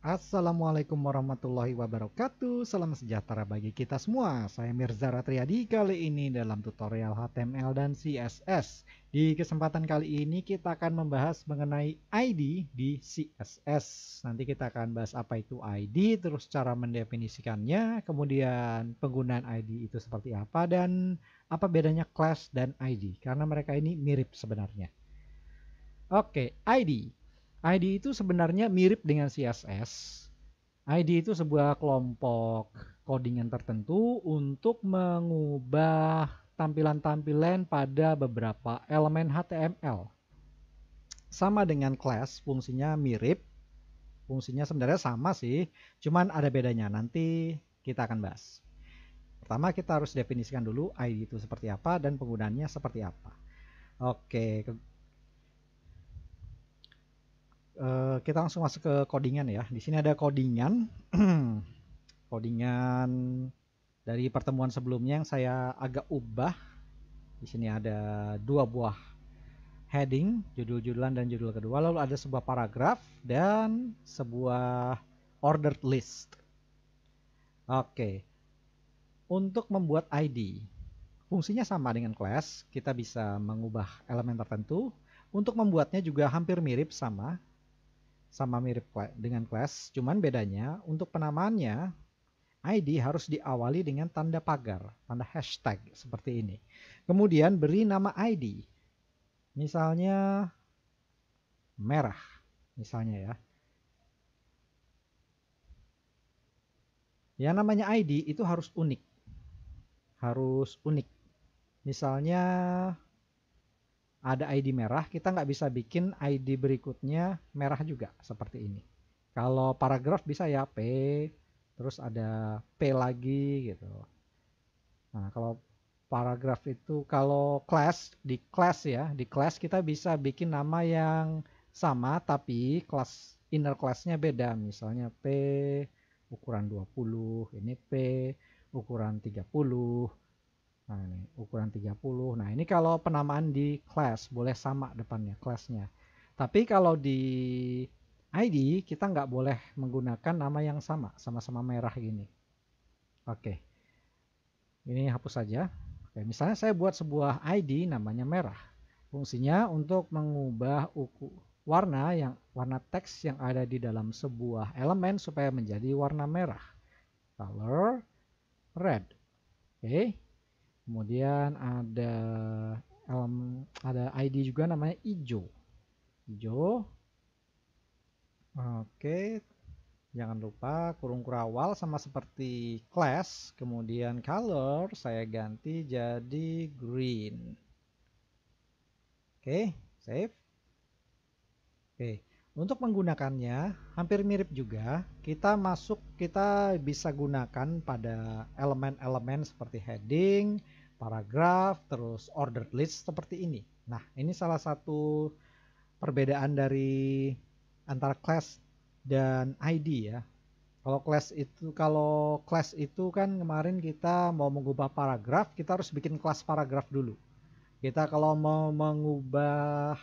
Assalamualaikum warahmatullahi wabarakatuh. Salam sejahtera bagi kita semua. Saya Mirza Ratriadi. Kali ini dalam tutorial HTML dan CSS. Di kesempatan kali ini kita akan membahas mengenai ID di CSS. Nanti kita akan bahas apa itu ID, terus cara mendefinisikannya, kemudian penggunaan ID itu seperti apa, dan apa bedanya class dan ID. Karena mereka ini mirip sebenarnya. Oke, ID. ID itu sebenarnya mirip dengan CSS. ID itu sebuah kelompok codingan tertentu untuk mengubah tampilan-tampilan pada beberapa elemen HTML. Sama dengan class, fungsinya mirip. Fungsinya sebenarnya sama sih, cuman ada bedanya. Nanti kita akan bahas. Pertama kita harus definisikan dulu ID itu seperti apa dan penggunaannya seperti apa. Oke, kita langsung masuk ke codingan ya. Di sini ada codingan, codingan dari pertemuan sebelumnya yang saya agak ubah. Di sini ada dua buah heading, judul-judulan dan judul kedua. Lalu ada sebuah paragraf dan sebuah ordered list. Oke, untuk membuat ID, fungsinya sama dengan class. Kita bisa mengubah elemen tertentu. Untuk membuatnya juga hampir mirip sama mirip dengan class, cuman bedanya untuk penamaannya ID harus diawali dengan tanda pagar, tanda hashtag seperti ini. Kemudian beri nama ID, misalnya merah, misalnya ya. Yang namanya ID itu harus unik, Misalnya ada ID merah, kita nggak bisa bikin ID berikutnya merah juga seperti ini. Kalau paragraf bisa ya P, terus ada P lagi gitu. Nah, kalau paragraf itu, kalau di class kita bisa bikin nama yang sama tapi inner classnya beda. Misalnya P ukuran 20, ini P ukuran 30. Nah, ini ukuran 30. Nah, ini kalau penamaan di class boleh sama depannya classnya. Tapi kalau di ID kita nggak boleh menggunakan nama yang sama-sama merah gini. Oke, ini hapus saja. Oke, misalnya saya buat sebuah ID namanya merah. Fungsinya untuk mengubah warna teks yang ada di dalam sebuah elemen supaya menjadi warna merah. Color red. Oke. Kemudian ada ID juga namanya hijau. Oke, jangan lupa kurung kurawal sama seperti class. Kemudian color saya ganti jadi green. Oke, save. Oke, untuk menggunakannya hampir mirip juga. Kita bisa gunakan pada elemen-elemen seperti heading, paragraf, terus ordered list seperti ini. Nah, ini salah satu perbedaan dari antara class dan ID ya. Kalau class itu kan kemarin kita mau mengubah paragraf, kita harus bikin kelas paragraf dulu. Kita kalau mau mengubah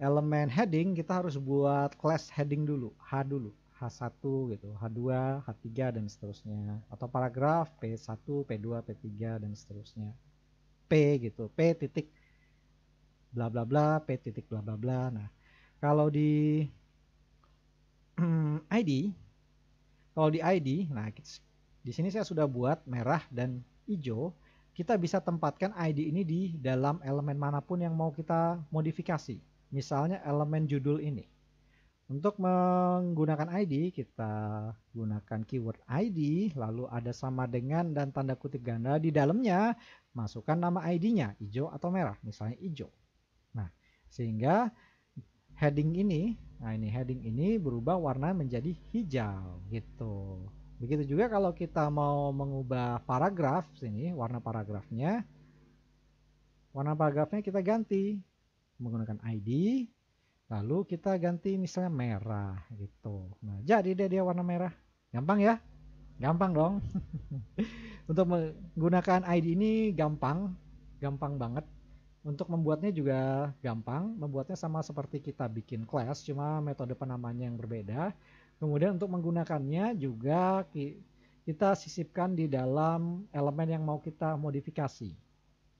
elemen heading, kita harus buat kelas heading dulu, H1 gitu, H2, H3 dan seterusnya. Atau paragraf P1, P2, P3 dan seterusnya. P gitu, P titik bla bla bla, P titik bla bla bla. Nah, kalau di ID, nah di sini saya sudah buat merah dan hijau. Kita bisa tempatkan ID ini di dalam elemen manapun yang mau kita modifikasi. Misalnya elemen judul ini. Untuk menggunakan ID, kita gunakan keyword ID, lalu ada sama dengan dan tanda kutip ganda di dalamnya, masukkan nama ID-nya, hijau atau merah, misalnya hijau. Nah, sehingga heading ini berubah warna menjadi hijau gitu. Begitu juga kalau kita mau mengubah paragraf, sini warna paragrafnya kita ganti menggunakan ID, lalu kita ganti misalnya merah gitu. Nah, jadi dia warna merah. Gampang ya? Gampang dong. Untuk menggunakan ID ini gampang banget. Untuk membuatnya juga gampang. Membuatnya sama seperti kita bikin class, cuma metode penamanya yang berbeda. Kemudian untuk menggunakannya juga kita sisipkan di dalam elemen yang mau kita modifikasi.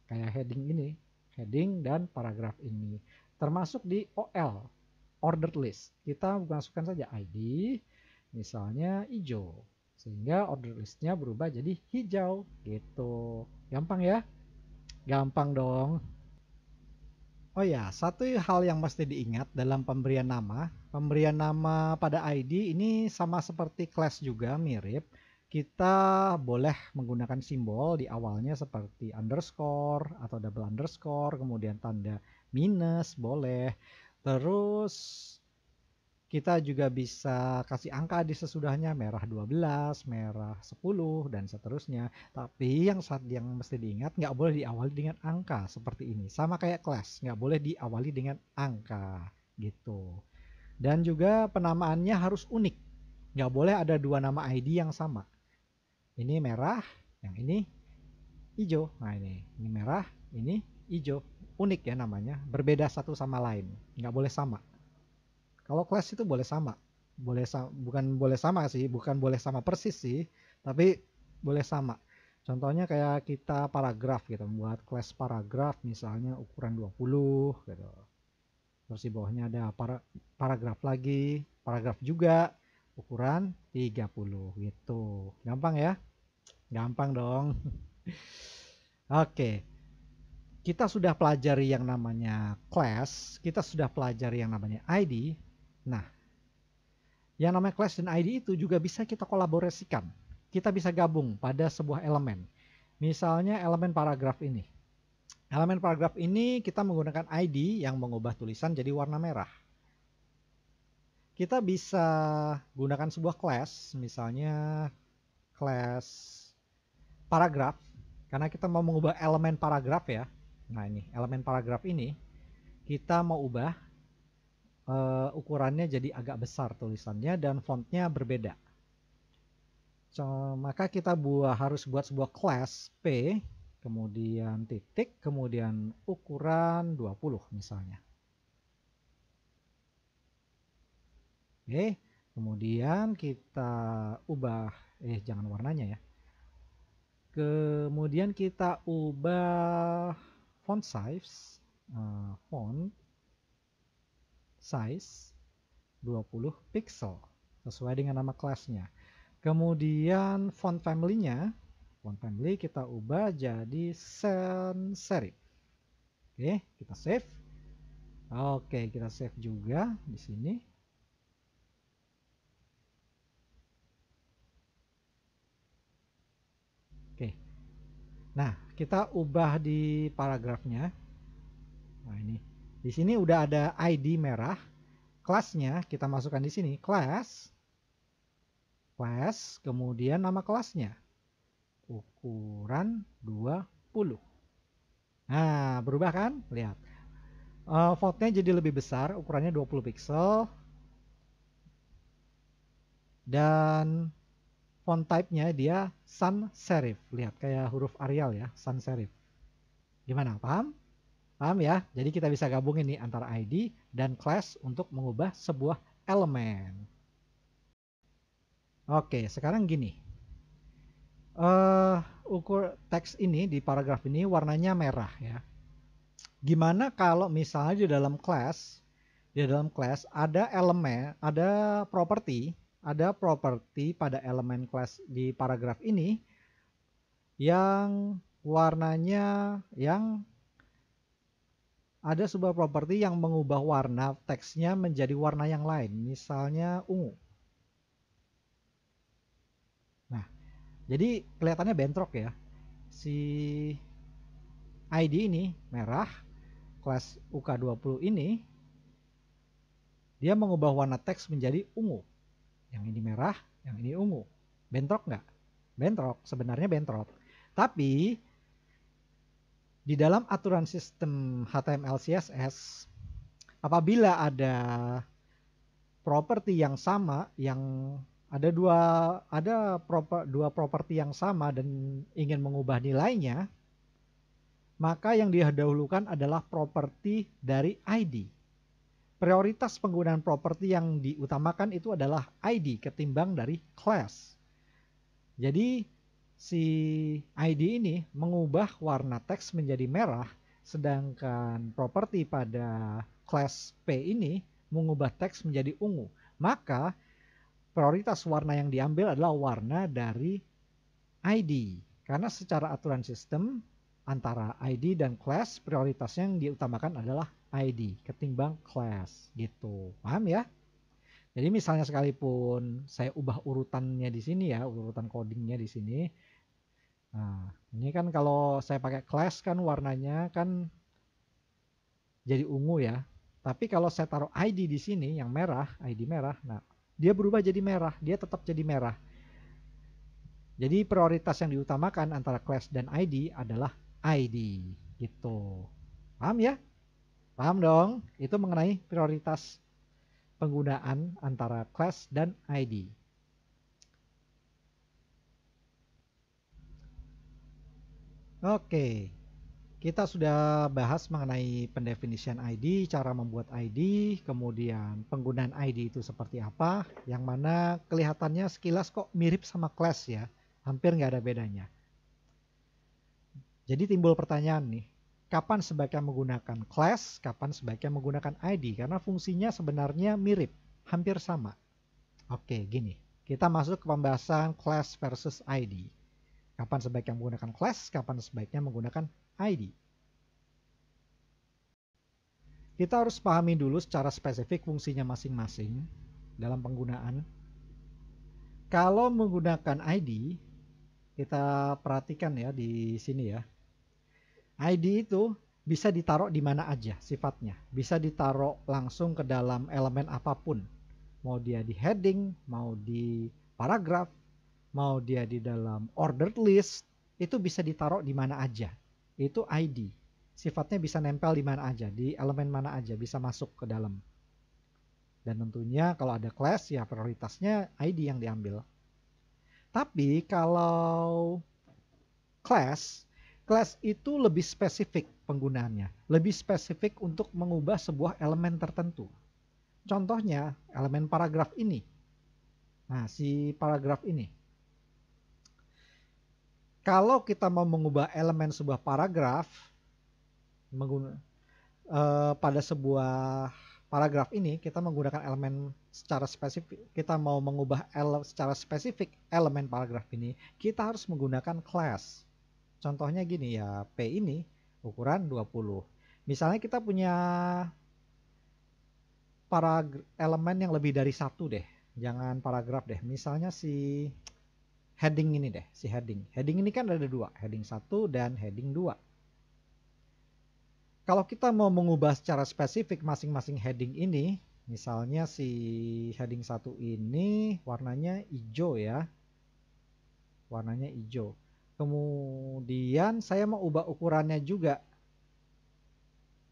Kayak heading ini, heading dan paragraf ini. Termasuk di OL, ordered list. Kita masukkan saja ID, misalnya hijau. Sehingga ordered listnya berubah jadi hijau gitu. Gampang ya? Gampang dong. Oh ya, satu hal yang mesti diingat dalam pemberian nama pada ID ini sama seperti class juga mirip. Kita boleh menggunakan simbol di awalnya seperti underscore atau double underscore, kemudian tanda minus boleh. Terus kita juga bisa kasih angka di sesudahnya, merah 12, merah 10, dan seterusnya. Tapi yang mesti diingat, nggak boleh diawali dengan angka seperti ini. Sama kayak kelas, nggak boleh diawali dengan angka gitu. Dan juga penamaannya harus unik. Nggak boleh ada dua nama ID yang sama. Ini merah, yang ini hijau. Nah ini merah, ini hijau. Unik ya namanya, berbeda satu sama lain. Nggak boleh sama. Kalau class itu boleh sama, bukan boleh sama sih, bukan boleh sama persis sih, tapi boleh sama. Contohnya kayak kita paragraf gitu, membuat class paragraf misalnya ukuran 20 gitu. Terus di bawahnya ada paragraf lagi, paragraf juga ukuran 30 gitu. Gampang ya? Gampang dong. Oke. Kita sudah pelajari yang namanya class, kita sudah pelajari yang namanya ID. Nah, yang namanya class dan ID itu juga bisa kita kolaborasikan. Kita bisa gabung pada sebuah elemen. Misalnya elemen paragraf ini. Elemen paragraf ini kita menggunakan ID yang mengubah tulisan jadi warna merah. Kita bisa gunakan sebuah class, misalnya class paragraf, karena kita mau mengubah elemen paragraf ya. Nah ini, elemen paragraf ini kita mau ubah ukurannya jadi agak besar tulisannya dan fontnya berbeda. So, maka kita harus buat sebuah class P, kemudian titik, kemudian ukuran 20 misalnya. Oke, kemudian kita ubah, jangan warnanya ya. Kemudian kita ubah font size, font size 20 pixel sesuai dengan nama kelasnya. Kemudian font family-nya, font family kita ubah jadi sans serif. Oke, kita save. Oke, kita save juga di sini. Oke. Nah, kita ubah di paragrafnya. Nah, ini. Di sini udah ada ID merah. Kelasnya kita masukkan di sini, class, kemudian nama kelasnya, ukuran 20. Nah, berubah kan? Lihat. Fontnya jadi lebih besar, ukurannya 20 pixel. Dan font type-nya dia sans serif. Lihat, kayak huruf Arial ya, sans serif. Gimana, paham? Paham ya? Jadi kita bisa gabungin nih antara ID dan class untuk mengubah sebuah elemen. Oke, sekarang gini. Ukur teks ini di paragraf ini warnanya merah ya. Gimana kalau misalnya di dalam class ada elemen, ada properti pada elemen class di paragraf ini yang warnanya yang ada sebuah properti yang mengubah warna teksnya menjadi warna yang lain, misalnya ungu. Nah, jadi kelihatannya bentrok ya. Si ID ini merah, kelas UK20 ini dia mengubah warna teks menjadi ungu. Yang ini merah, yang ini ungu. Bentrok nggak? Bentrok, sebenarnya bentrok. Tapi di dalam aturan sistem HTML CSS, apabila ada properti yang sama, yang ada dua properti yang sama dan ingin mengubah nilainya, maka yang didahulukan adalah properti dari ID. prioritas penggunaan properti yang diutamakan itu adalah ID ketimbang dari class. Jadi si ID ini mengubah warna teks menjadi merah, sedangkan properti pada class P ini mengubah teks menjadi ungu. Maka prioritas warna yang diambil adalah warna dari ID. Karena secara aturan sistem antara ID dan class prioritasnya yang diutamakan adalah ID ketimbang class gitu. Paham ya? Jadi misalnya sekalipun saya ubah urutannya di sini ya, urutan codingnya di sini. Nah, ini kan kalau saya pakai class kan warnanya kan jadi ungu ya. Tapi kalau saya taruh ID di sini yang merah, ID merah, nah dia berubah jadi merah, dia tetap jadi merah. Jadi prioritas yang diutamakan antara class dan ID adalah ID gitu. Paham ya? Paham dong? Itu mengenai prioritas penggunaan antara class dan ID. Oke, kita sudah bahas mengenai pendefinisian ID, cara membuat ID, kemudian penggunaan ID itu seperti apa, yang mana kelihatannya sekilas kok mirip sama class ya, hampir nggak ada bedanya. Jadi timbul pertanyaan nih, kapan sebaiknya menggunakan class, kapan sebaiknya menggunakan ID, karena fungsinya sebenarnya mirip, hampir sama. Oke, gini, kita masuk ke pembahasan class versus ID. Kapan sebaiknya menggunakan class, kapan sebaiknya menggunakan ID. Kita harus pahami dulu secara spesifik fungsinya masing-masing dalam penggunaan. Kalau menggunakan ID, kita perhatikan ya di sini ya. ID itu bisa ditaruh di mana aja sifatnya. Bisa ditaruh langsung ke dalam elemen apapun. Mau dia di heading, mau di paragraf, mau dia di dalam ordered list, itu bisa ditaruh di mana aja. Itu ID. Sifatnya bisa nempel di mana aja, di elemen mana aja, bisa masuk ke dalam. Dan tentunya kalau ada class ya prioritasnya ID yang diambil. Tapi kalau class itu lebih spesifik penggunaannya. Lebih spesifik untuk mengubah sebuah elemen tertentu. Contohnya elemen paragraf ini. Nah, si paragraf ini. Kalau kita mau mengubah elemen sebuah paragraf pada sebuah paragraf ini kita menggunakan elemen secara spesifik, kita mau mengubah secara spesifik elemen paragraf ini, kita harus menggunakan class. Contohnya gini ya, P ini ukuran 20. Misalnya kita punya elemen yang lebih dari satu deh, jangan paragraf deh. Misalnya si heading ini deh, si heading. Heading ini kan ada dua, heading 1 dan heading 2. Kalau kita mau mengubah secara spesifik masing-masing heading ini, misalnya si heading 1 ini warnanya hijau ya. Warnanya hijau. Kemudian saya mau ubah ukurannya juga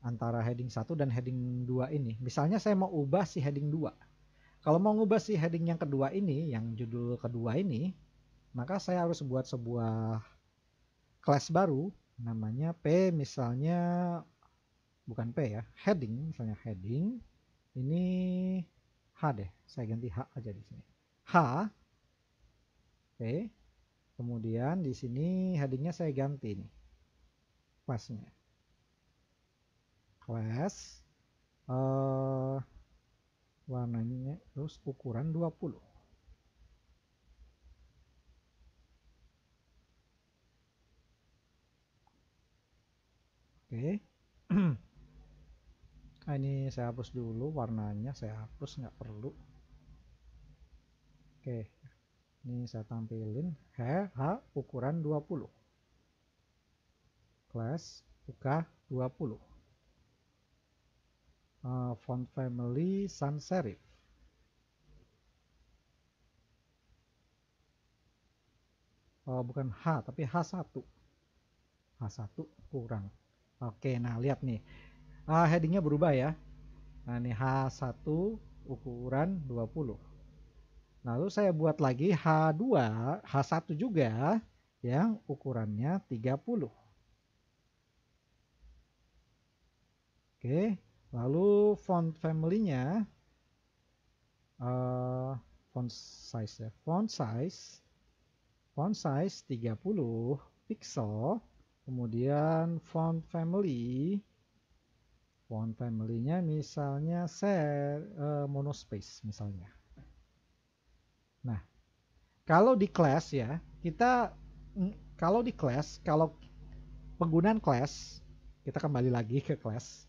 antara heading 1 dan heading 2 ini. Misalnya saya mau ubah si heading 2. Kalau mau ubah si heading yang kedua ini, yang judul kedua ini, maka saya harus buat sebuah class baru namanya P, misalnya bukan P ya, heading, misalnya heading ini H deh, saya ganti H aja di sini. H P, kemudian di sini headingnya saya ganti nih, classnya, class warnanya terus ukuran 20. Oke. Nah, ini saya hapus dulu warnanya, saya hapus nggak perlu. Oke, ini saya tampilin H ukuran 20, class UK 20, font family sans serif. Bukan H tapi H1, H1 kurang. Oke, nah lihat nih, headingnya berubah ya. Nah ini H1 ukuran 20. Lalu saya buat lagi H2, H1 juga yang ukurannya 30. Oke, Lalu font family-nya font size ya. Font size 30 pixel. Kemudian font family-nya misalnya monospace misalnya. Nah, kalau di class ya, kalau penggunaan class, kita kembali lagi ke class.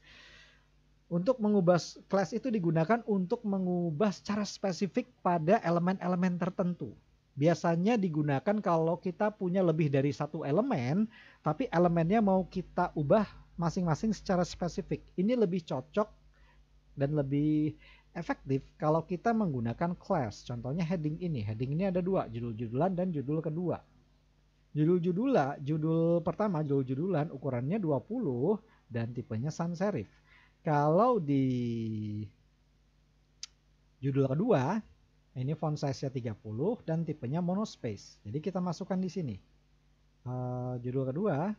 Untuk mengubah class itu digunakan untuk mengubah secara spesifik pada elemen-elemen tertentu. Biasanya digunakan kalau kita punya lebih dari satu elemen, tapi elemennya mau kita ubah masing-masing secara spesifik. Ini lebih cocok dan lebih efektif kalau kita menggunakan class. Contohnya heading ini ada dua, judul-judulan dan judul kedua. Judul pertama, judul-judulan ukurannya 20 dan tipenya sans serif. Kalau di judul kedua, ini font size-nya 30 dan tipenya monospace. Jadi kita masukkan di sini. Judul kedua,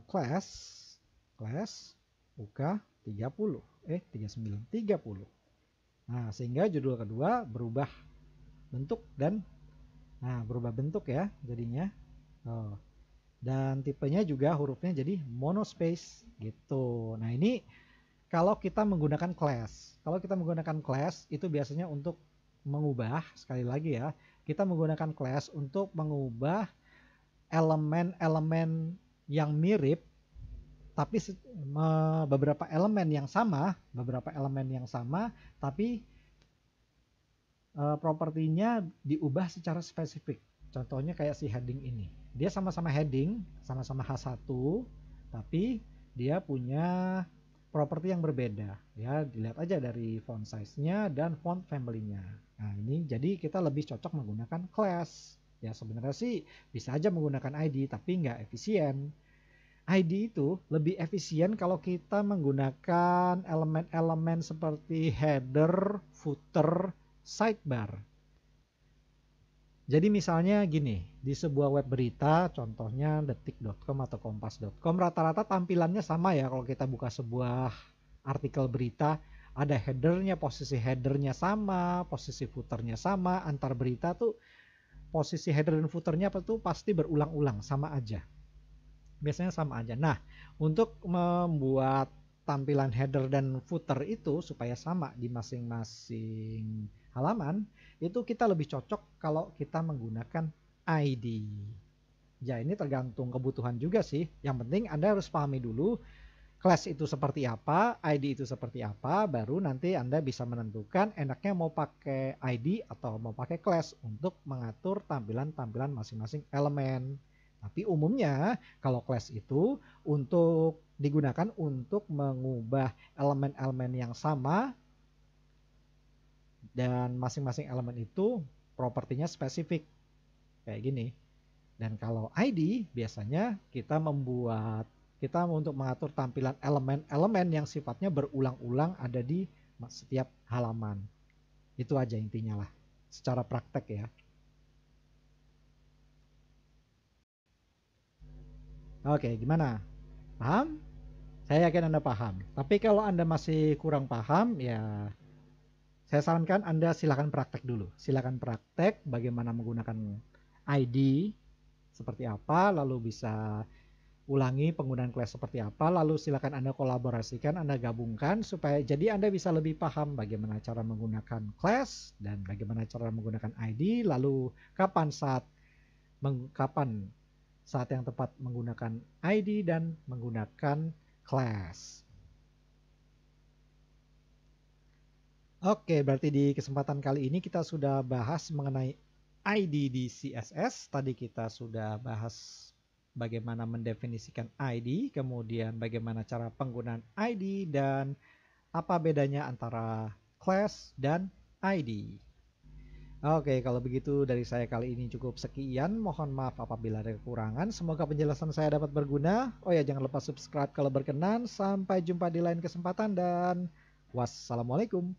class UK 30. 30. Nah, sehingga judul kedua berubah bentuk ya jadinya. Dan tipenya juga hurufnya jadi monospace gitu. Nah, ini kalau kita menggunakan class. Kalau kita menggunakan class itu biasanya untuk mengubah, sekali lagi ya, kita menggunakan class untuk mengubah elemen-elemen yang mirip tapi beberapa elemen yang sama tapi propertinya diubah secara spesifik. Contohnya kayak si heading ini. Dia sama-sama heading, sama-sama H1, tapi dia punya properti yang berbeda. Ya, dilihat aja dari font size-nya dan font family-nya. Nah, ini jadi kita lebih cocok menggunakan class. Ya, sebenarnya sih bisa aja menggunakan ID, tapi nggak efisien. ID itu lebih efisien kalau kita menggunakan elemen-elemen seperti header, footer, sidebar. Jadi misalnya gini, di sebuah web berita, contohnya detik.com atau kompas.com, rata-rata tampilannya sama ya. Kalau kita buka sebuah artikel berita, ada headernya, posisi headernya sama, posisi footernya sama, antar berita tuh posisi header dan footernya tuh pasti berulang-ulang, sama aja. Biasanya sama aja. Nah, untuk membuat tampilan header dan footer itu supaya sama di masing-masing halaman, itu kita lebih cocok kalau kita menggunakan ID. Ya, ini tergantung kebutuhan juga sih. Yang penting Anda harus pahami dulu class itu seperti apa, ID itu seperti apa, baru nanti Anda bisa menentukan enaknya mau pakai ID atau mau pakai class untuk mengatur tampilan-tampilan masing-masing elemen. Tapi umumnya kalau class itu untuk digunakan untuk mengubah elemen-elemen yang sama dan masing-masing elemen itu propertinya spesifik kayak gini. Dan kalau ID biasanya kita untuk mengatur tampilan elemen-elemen yang sifatnya berulang-ulang ada di setiap halaman. Itu aja intinya lah secara praktek ya. Oke, gimana? Paham? Saya yakin Anda paham. Tapi kalau Anda masih kurang paham, ya saya sarankan Anda silakan praktek dulu. Silakan praktek bagaimana menggunakan ID seperti apa, lalu bisa ulangi penggunaan class seperti apa, lalu silakan Anda kolaborasikan, Anda gabungkan supaya jadi Anda bisa lebih paham bagaimana cara menggunakan class dan bagaimana cara menggunakan ID, lalu kapan yang tepat menggunakan ID dan menggunakan class. Oke, berarti di kesempatan kali ini kita sudah bahas mengenai ID di CSS. Tadi kita sudah bahas bagaimana mendefinisikan ID, kemudian bagaimana cara penggunaan ID dan apa bedanya antara class dan ID. Oke, kalau begitu dari saya kali ini cukup sekian. Mohon maaf apabila ada kekurangan. Semoga penjelasan saya dapat berguna. Oh ya, jangan lupa subscribe kalau berkenan. Sampai jumpa di lain kesempatan dan wassalamualaikum.